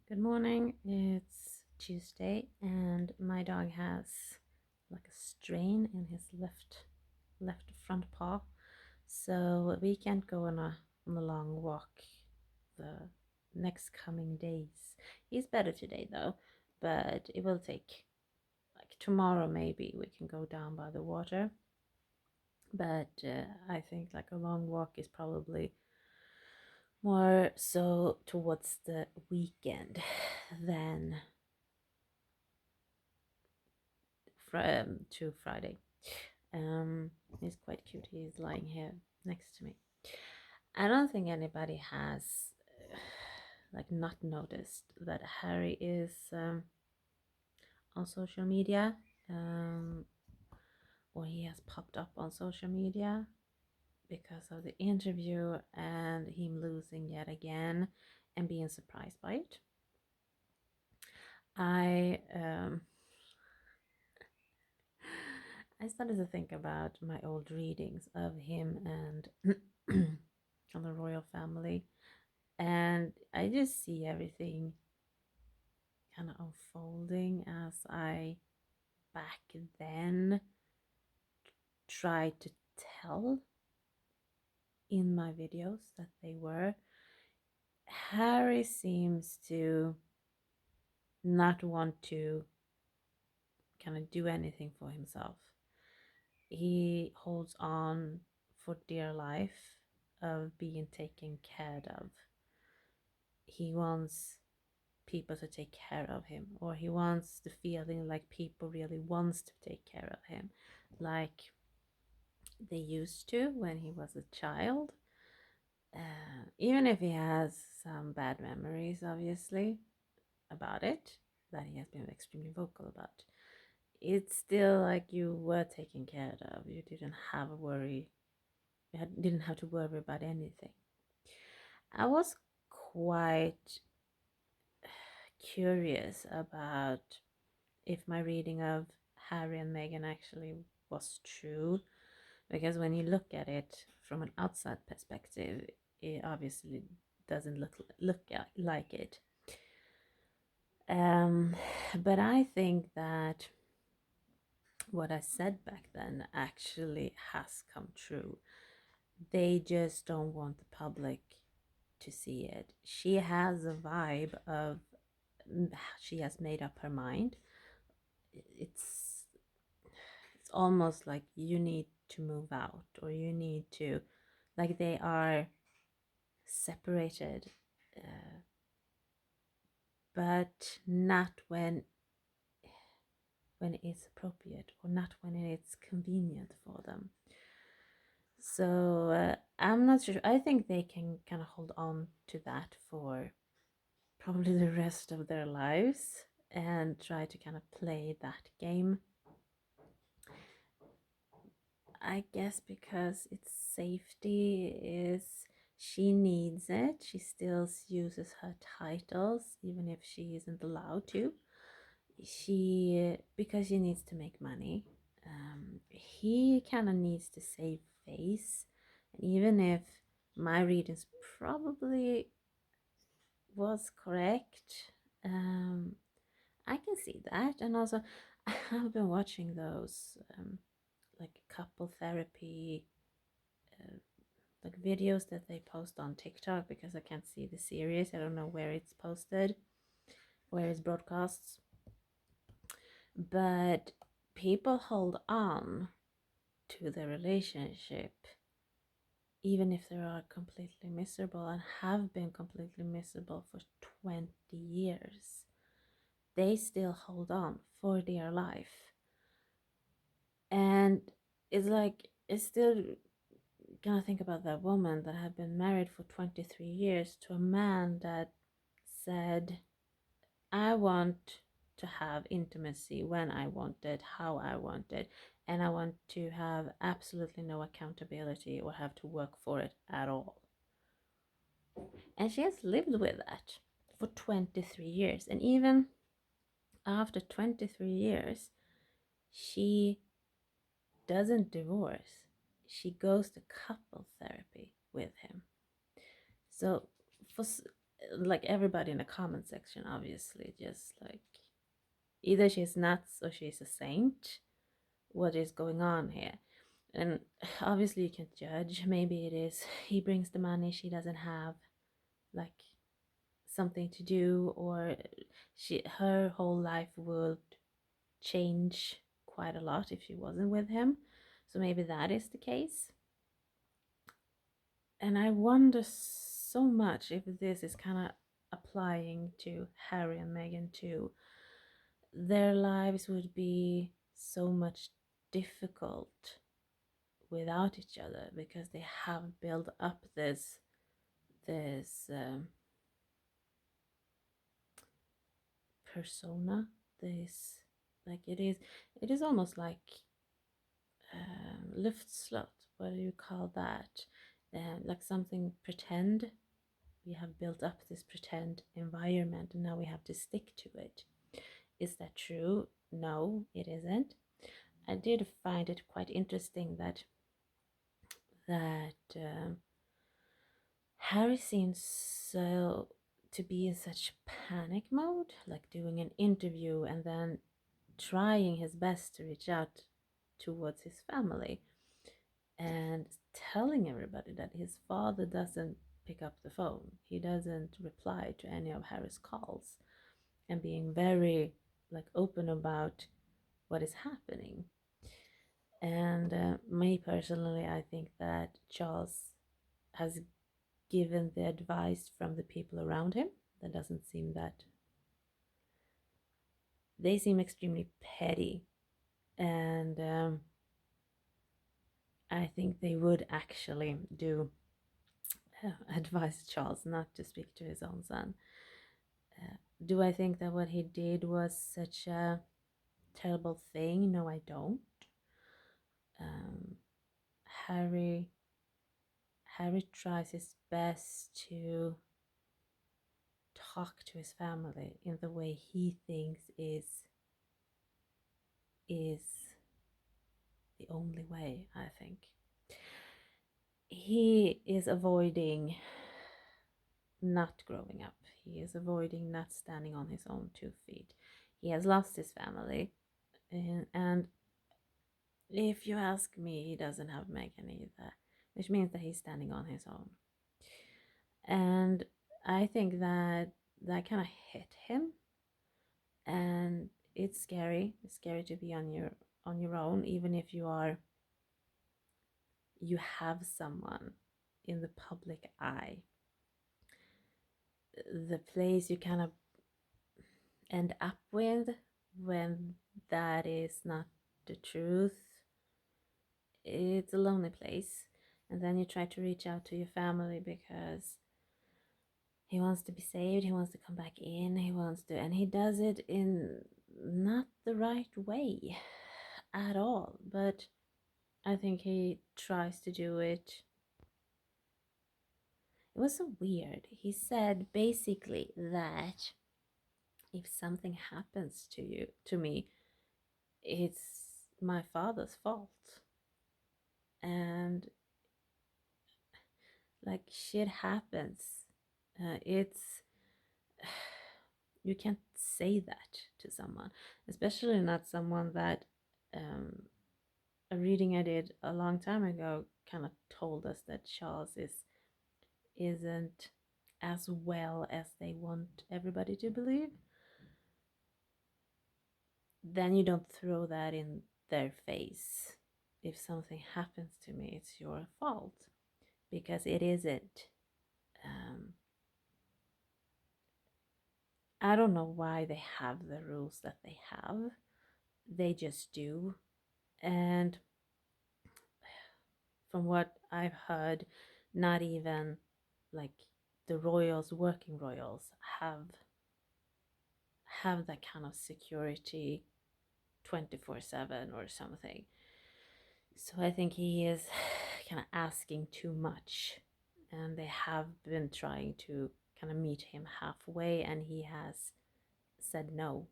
Good morning. It's Tuesday, and my dog has like a strain in his left front paw, so we can't go on a long walk the next coming days. He's better today though, but it will take like tomorrow maybe we can go down by the water. But I think like a long walk is probably more so towards the weekend than to Friday. He's quite cute. He's lying here next to me. I don't think anybody has like not noticed that Harry is on social media, um, or he has popped up on social media because of the interview and him losing yet again and being surprised by it. I I started to think about my old readings of him and on the royal family, and I just see everything kind of unfolding as I back then tried to tell in my videos that they were. Harry seems to not want to kind of do anything for himself. He holds on for dear life of being taken care of. He wants people to take care of him, or he wants the feeling like people really wants to take care of him like they used to when he was a child. Even if he has some bad memories obviously about it that he has been extremely vocal about, it's still like you were taken care of. You didn't have a worry. Didn't have to worry about anything. I was quite curious about if my reading of Harry and Meghan actually was true, because when you look at it from an outside perspective, it obviously doesn't like it. But I think that what I said back then actually has come true. They just don't want the public to see it. She has a vibe of she has made up her mind. It's it's almost like you need to move out, or you need to, like, they are separated, uh, but not when it's appropriate, or not when it's convenient for them. So I'm not sure. I think they can kind of hold on to that for probably the rest of their lives and try to kind of play that game. I guess because its safety is, she needs it. She still uses her titles even if she isn't allowed to. Because she needs to make money. He kind of needs to save face, and even if my readings probably was correct, I can see that. And also, I have been watching those like couple therapy like videos that they post on TikTok, because I can't see the series. I don't know where it's posted, where it's broadcasts. But people hold on to the relationship even if they are completely miserable and have been completely miserable for 20 years. They still hold on for dear life. And it's like, it's still gonna think about that woman that had been married for 23 years to a man that said, I want to have intimacy when I want it, how I want it, and I want to have absolutely no accountability or have to work for it at all. And she has lived with that for 23 years. And even after 23 years, she doesn't divorce. She goes to couple therapy with him. So for like everybody in the comment section, obviously, just like either she's nuts or she's a saint. What is going on here? And obviously, you can judge. Maybe it is he brings the money, she doesn't have like something to do, or her whole life would change quite a lot if she wasn't with him. So maybe that is the case. And I wonder so much if this is kind of applying to Harry and Meghan too. Their lives would be so much difficult without each other because they have built up this persona, this, like, it is almost like luftslott. What do you call that? Like something pretend. We have built up this pretend environment and now we have to stick to it. Is that true? No, it isn't. I did find it quite interesting that Harry seems so to be in such panic mode, like doing an interview and then trying his best to reach out towards his family and telling everybody that his father doesn't pick up the phone. He doesn't reply to any of Harry's calls and being very like open about what is happening. And me personally, I think that Charles has given the advice from the people around him that doesn't seem that they seem extremely petty, and I think they would actually do advise Charles not to speak to his own son. Do I think that what he did was such a terrible thing? No, I don't. um, harry Harry tries his best to talk to his family in the way he thinks is the only way, I think. He is avoiding not growing up. He is avoiding not standing on his own 2 feet. He has lost his family. And if you ask me, he doesn't have Meghan either, which means that he's standing on his own. And I think that that kind of hit him. And it's scary. It's scary to be on your own, even if you have someone in the public eye. The place you kind of end up with when that is not the truth, it's a lonely place. And then you try to reach out to your family because he wants to be saved, he wants to come back in, and he does it in not the right way at all. But I think he tries to do it. It was so weird. He said basically that if something happens to me, it's my father's fault. And like shit happens. It's you can't say that to someone, especially not someone that a reading I did a long time ago kind of told us that Charles isn't as well as they want everybody to believe. Then you don't throw that in their face. If something happens to me, it's your fault, because it isn't. Um, I don't know why they have the rules that they have. They just do. And from what I've heard, not even like the royals, working royals, have that kind of security 24/7 or something. So I think he is kind of asking too much, and they have been trying to kind of meet him halfway, and he has said no.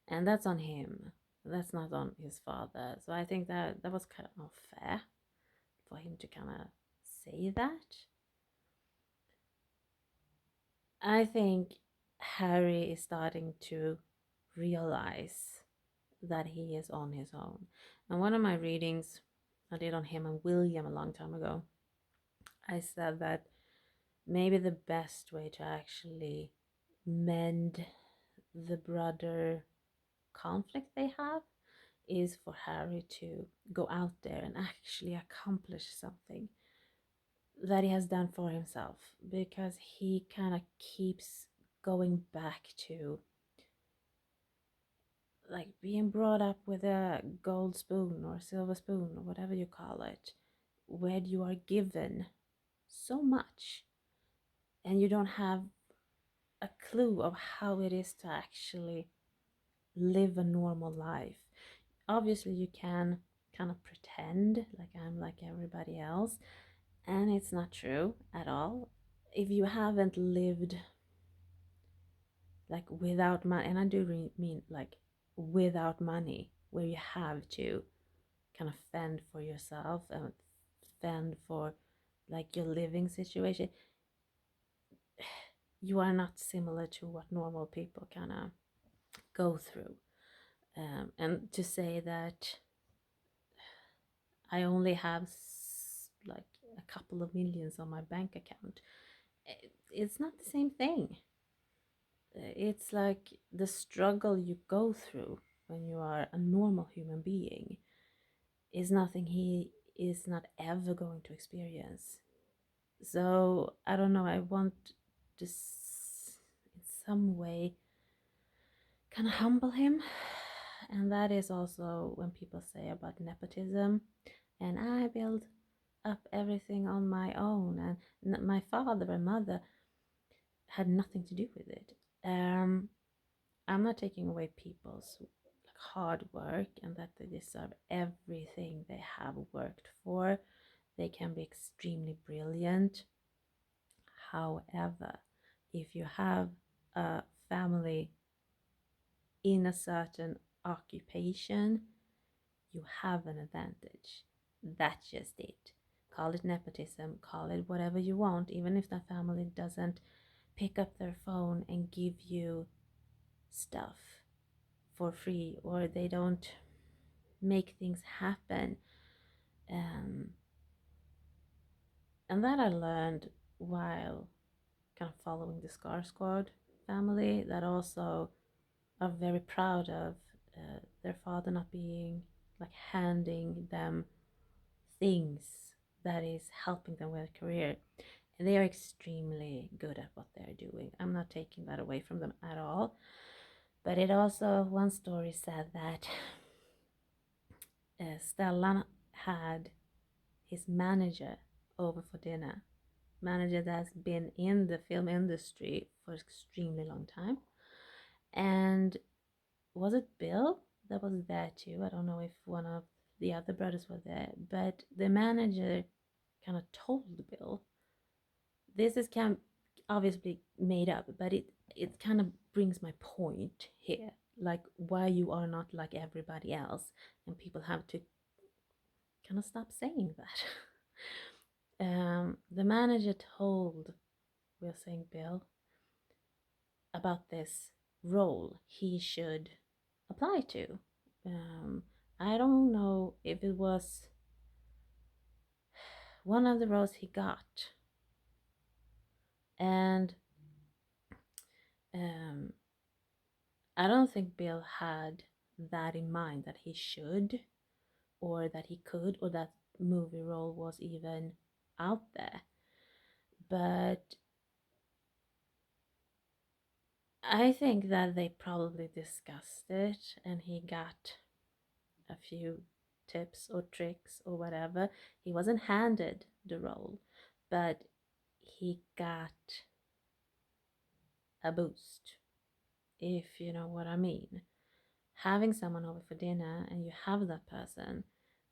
And that's on him. That's not on his father. So I think that was kind of fair for him to kind of say that. I think Harry is starting to realize that he is on his own. And one of my readings I did on him and William a long time ago, I said that maybe the best way to actually mend the brother conflict they have is for Harry to go out there and actually accomplish something that he has done for himself, because he kind of keeps going back to like being brought up with a gold spoon or silver spoon or whatever you call it, where you are given so much and you don't have a clue of how it is to actually live a normal life. Obviously, you can kind of pretend like I'm like everybody else, and it's not true at all. If you haven't lived like without money, and I do mean like without money, where you have to kind of fend for yourself and fend for like your living situation, you are not similar to what normal people kind of go through. And to say that I only have like a couple of millions on my bank account, it's not the same thing. It's like the struggle you go through when you are a normal human being is nothing he is not ever going to experience. So I don't know, I want to in some way kind of humble him. And that is also when people say about nepotism, and I build up everything on my own, and my father and mother had nothing to do with it. I'm not taking away people's like hard work and that they deserve everything they have worked for. They can be extremely brilliant. However, if you have a family in a certain occupation, you have an advantage. That's just it. Call it nepotism, call it whatever you want, even if that family doesn't pick up their phone and give you stuff for free, or they don't make things happen. Um, and that I learned while kind of following the Scar Squad family, that also are very proud of their father not being like handing them things that is helping them with a career. And they are extremely good at what they're doing. I'm not taking that away from them at all. But it also, one story said that Stellan had his manager over for dinner. Manager that's been in the film industry for extremely long time. And was it Bill that was there too? I don't know if one of the other brothers were there, but the manager kind of told Bill, this is kind of obviously made up, but it kind of brings my point here, like why you are not like everybody else, and people have to kind of stop saying that. The manager told, we're saying Bill, about this role he should apply to. Um, I don't know if it was one of the roles he got, and um, I don't think Bill had that in mind, that he should, or that he could, or that movie role was even out there. But I think that they probably discussed it and he got a few tips or tricks or whatever. He wasn't handed the role, but he got a boost, if you know what I mean. Having someone over for dinner and you have that person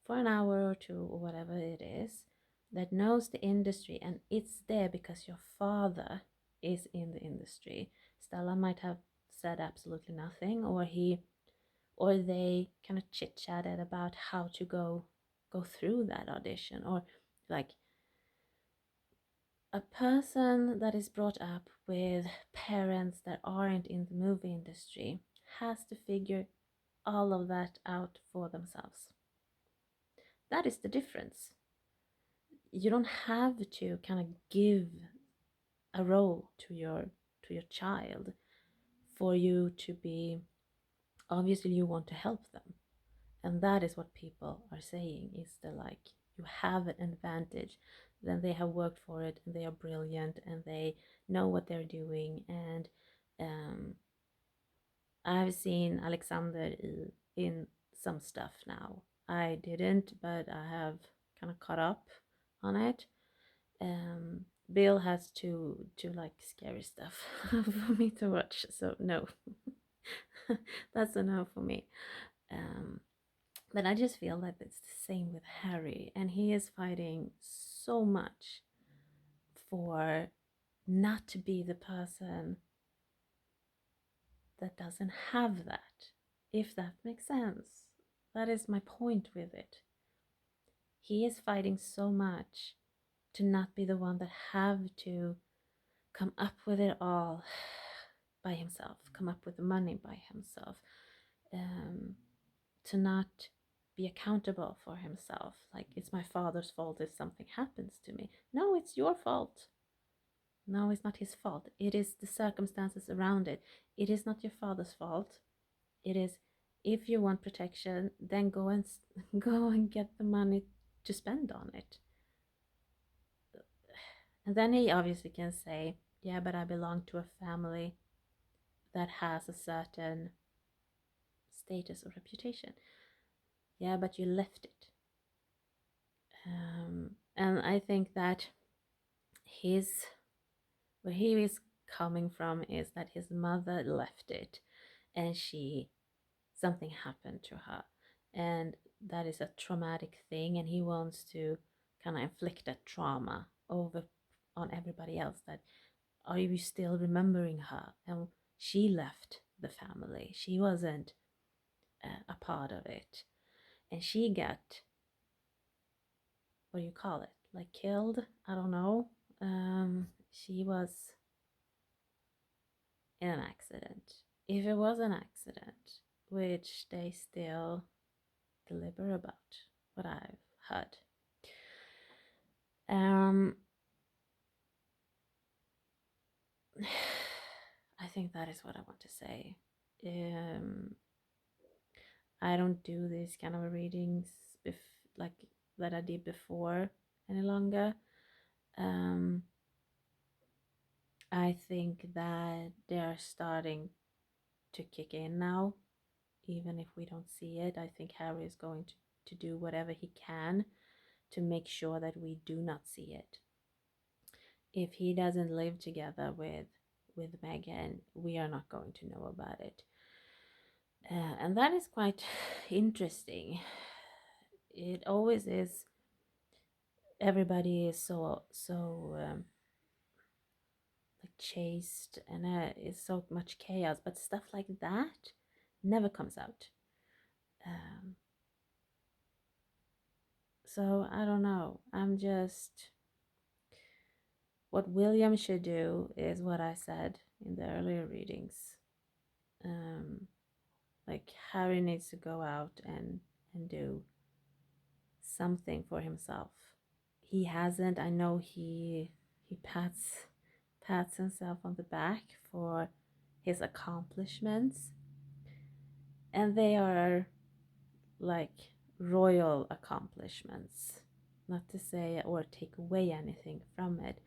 for an hour or two or whatever it is that knows the industry, and it's there because your father is in the industry. Stella might have said absolutely nothing, or they kind of chit chatted about how to go through that audition, or like a person that is brought up with parents that aren't in the movie industry has to figure all of that out for themselves. That is the difference. You don't have to kind of give a role to your child for you to be, obviously you want to help them, and that is what people are saying is the like, you have an advantage, then they have worked for it and they are brilliant and they know what they're doing. And um, I've seen Alexander in some stuff now. I didn't, but I have kind of caught up on it. Bill has too like scary stuff for me to watch, so no. That's a no for me. um but I just feel that it's the same with Harry, and he is fighting so much for not to be the person that doesn't have that, if that makes sense. That is my point with it. He is fighting so much to not be the one that have to come up with it all by himself, come up with the money by himself, um, to not be accountable for himself. Like, it's my father's fault if something happens to me. No, it's your fault. No, it's not his fault. It is the circumstances around it. It is not your father's fault. It is, if you want protection, then go and go and get the money to spend on it. And then he obviously can say, yeah, but I belong to a family that has a certain status or reputation. Yeah, but you left it. And I think that his, where he is coming from is that his mother left it, and something happened to her, and that is a traumatic thing, and he wants to kind of inflict that trauma over on everybody else. That, are you still remembering her? And she left the family, she wasn't a part of it, and she got, what do you call it, like killed, I don't know. She was in an accident. If it was an accident, which they still deliberate about, what I've heard. Um, I think that is what I want to say. Um, I don't do these kind of readings like that I did before any longer. Um, I think that they are starting to kick in now, even if we don't see it. I think Harry is going to do whatever he can to make sure that we do not see it. If he doesn't live together with Meghan, we are not going to know about it. And that is quite interesting. It always is. Everybody is so like chaste, and is so much chaos, but stuff like that never comes out. Um, so I don't know. I'm just, what William should do is what I said in the earlier readings. Like, Harry needs to go out and do something for himself. He hasn't. I know he pats himself on the back for his accomplishments, and they are like royal accomplishments. Not to say or take away anything from it,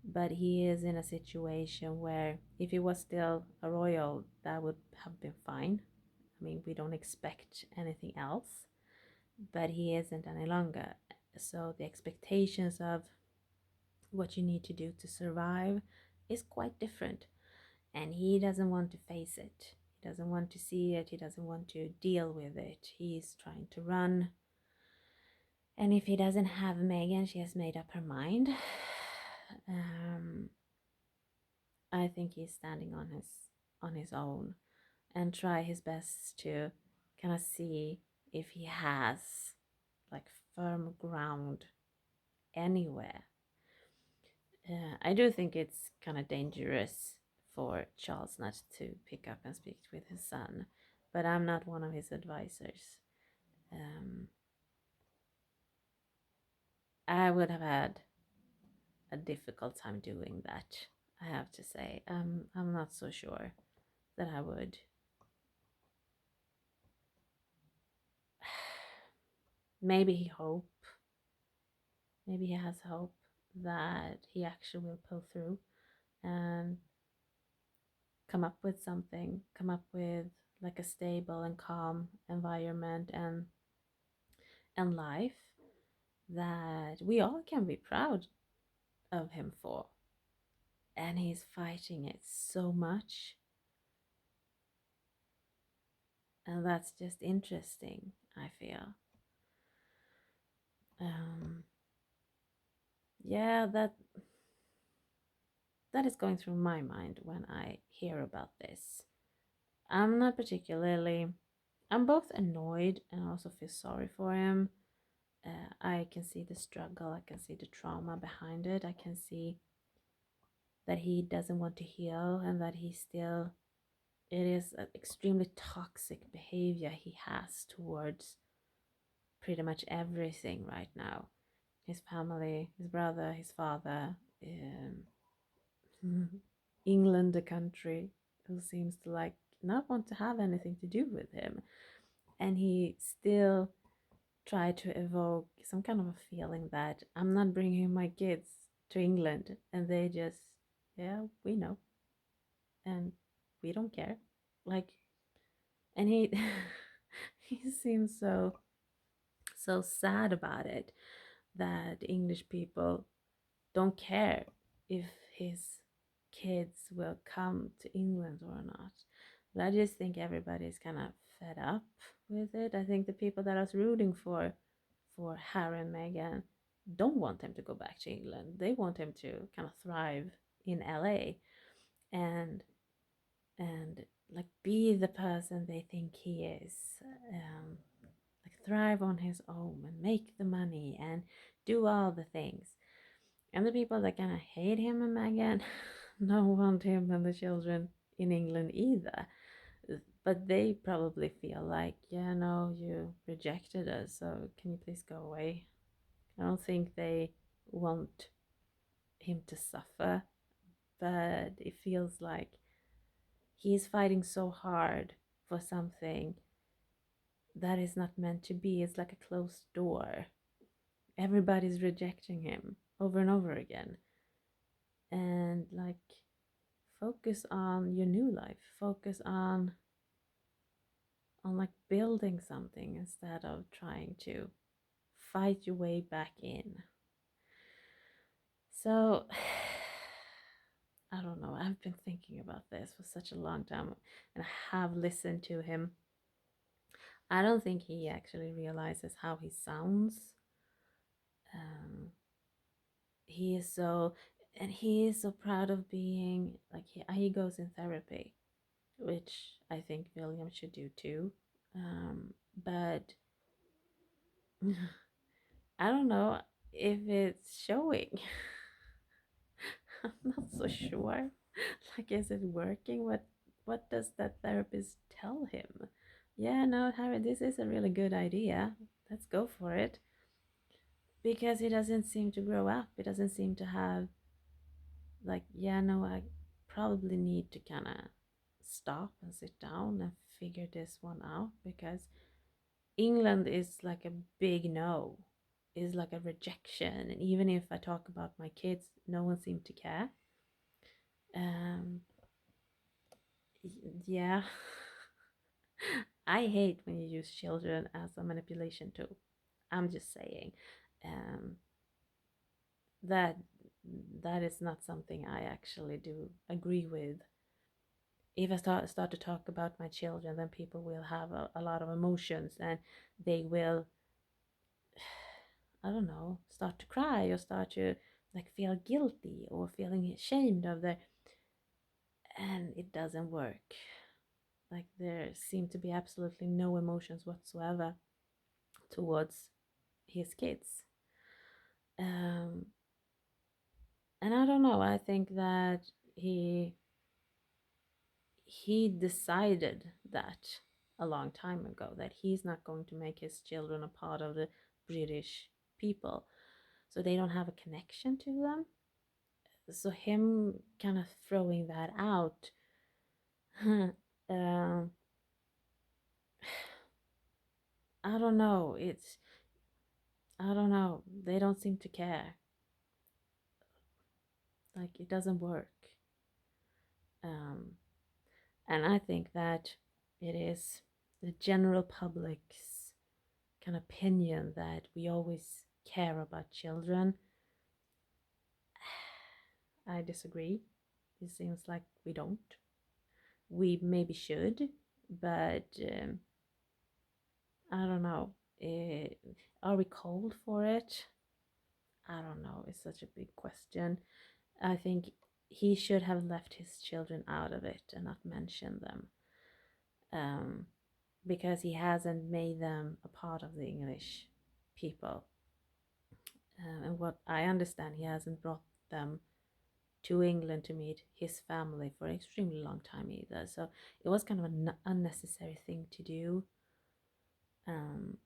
but he is in a situation where if he was still a royal, that would have been fine. I mean, we don't expect anything else, but he isn't any longer. So the expectations of what you need to do to survive is quite different. And he doesn't want to face it. He doesn't want to see it. He doesn't want to deal with it. He's trying to run. And if he doesn't have Meghan, she has made up her mind. I think he's standing on his own and try his best to kind of see if he has like firm ground anywhere. I do think it's kind of dangerous for Charles not to pick up and speak with his son, but I'm not one of his advisors. Um, I would have had a difficult time doing that, I have to say. I'm not so sure that I would. Maybe he hope, maybe he has hope that he actually will pull through and come up with something, come up with like a stable and calm environment and life that we all can be proud of him for. And he's fighting it so much. And that's just interesting, I feel. Um, yeah, that is going through my mind when I hear about this. I'm not particularly, I'm both annoyed and also feel sorry for him. I can see the struggle, I can see the trauma behind it, I can see that he doesn't want to heal and that he still, it is an extremely toxic behavior he has towards pretty much everything right now. His family, his brother, his father, England, the country, who seems to like not want to have anything to do with him. And he still tried to evoke some kind of a feeling that I'm not bringing my kids to England. And they just, yeah, we know. And we don't care. Like, and he, he seems so sad about it that English people don't care if his kids will come to England or not. But I just think everybody's kind of fed up with it. I think the people that I was rooting for Harry and Meghan don't want him to go back to England. They want him to kind of thrive in LA and and like be the person they think he is. Um, like thrive on his own and make the money and do all the things. And the people that kind of hate him and Meghan don't want him and the children in England either. But they probably feel like, yeah, no, you rejected us, so can you please go away? I don't think they want him to suffer, but it feels like he's fighting so hard for something that is not meant to be. It's like a closed door. Everybody's rejecting him over and over again. And like, focus on your new life. Focus on like building something instead of trying to fight your way back in. So I don't know. I've been thinking about this for such a long time and I have listened to him. I don't think he actually realizes how he sounds. Um, he is so, and he is so proud of being like he goes in therapy, which I think William should do too. But I don't know if it's showing. I'm not so sure. Like, is it working? What does that therapist tell him? Yeah, no, Harry, this is a really good idea. Let's go for it. Because he doesn't seem to grow up. He doesn't seem to have like, yeah, no, I probably need to kind of stop and sit down and figure this one out because England is like a big no, is like a rejection. And even if I talk about my kids, no one seemed to care. Um, yeah. I hate when you use children as a manipulation tool. I'm just saying. Um, that that is not something I actually do agree with. If I start to talk about my children, then people will have a lot of emotions and they will, I don't know, start to cry or start to like feel guilty or feeling ashamed of their, and it doesn't work. Like there seem to be absolutely no emotions whatsoever towards his kids. Um, And I don't know, I think that he he decided that a long time ago, that he's not going to make his children a part of the British people, so they don't have a connection to them. So him kind of throwing that out, um, I don't know. I don't know. They don't seem to care. Like, it doesn't work. Um, and I think that it is the general public's kind of opinion that we always care about children. I disagree. It seems like we don't. We maybe should, but I don't know. Eh, are we called for it? I don't know. It's such a big question. I think he should have left his children out of it and not mentioned them, um, because he hasn't made them a part of the English people. And what I understand, he hasn't brought them to England to meet his family for an extremely long time either. So it was kind of an unnecessary thing to do. Um,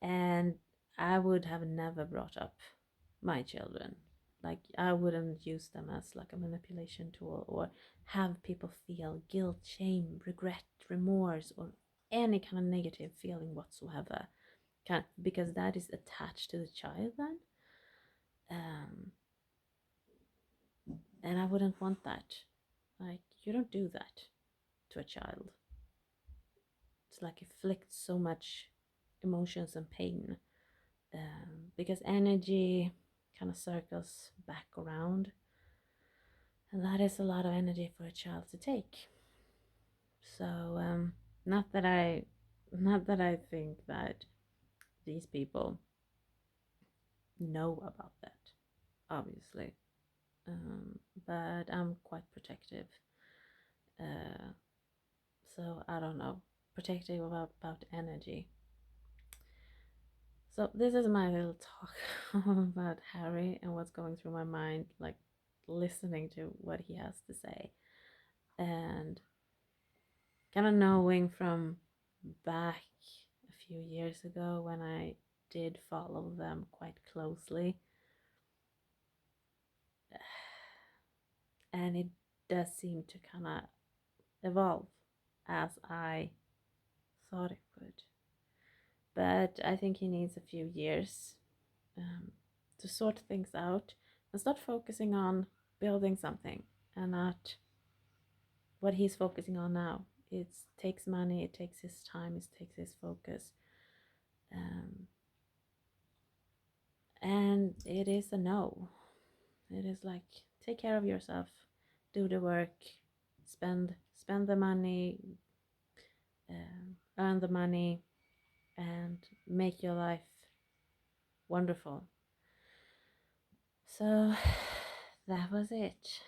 and I would have never brought up my children. Like, I wouldn't use them as like a manipulation tool or have people feel guilt, shame, regret, remorse, or any kind of negative feeling whatsoever. Because that is attached to the child then. Um, and I wouldn't want that. Like, you don't do that to a child. It's like inflicts so much emotions and pain, because energy kind of circles back around, and that is a lot of energy for a child to take. So not that I not that I think that these people know about that, obviously, but I'm quite protective. Uh, so I don't know, protective about energy. So this is my little talk about Harry and what's going through my mind, like listening to what he has to say, and kind of knowing from back a few years ago when I did follow them quite closely. And it does seem to kind of evolve as I thought it would. But I think he needs a few years, to sort things out and start focusing on building something and not what he's focusing on now. It takes money, it takes his time, it takes his focus. Um, and it is a no. It is like, take care of yourself, do the work, spend the money, earn the money, and make your life wonderful. So that was it.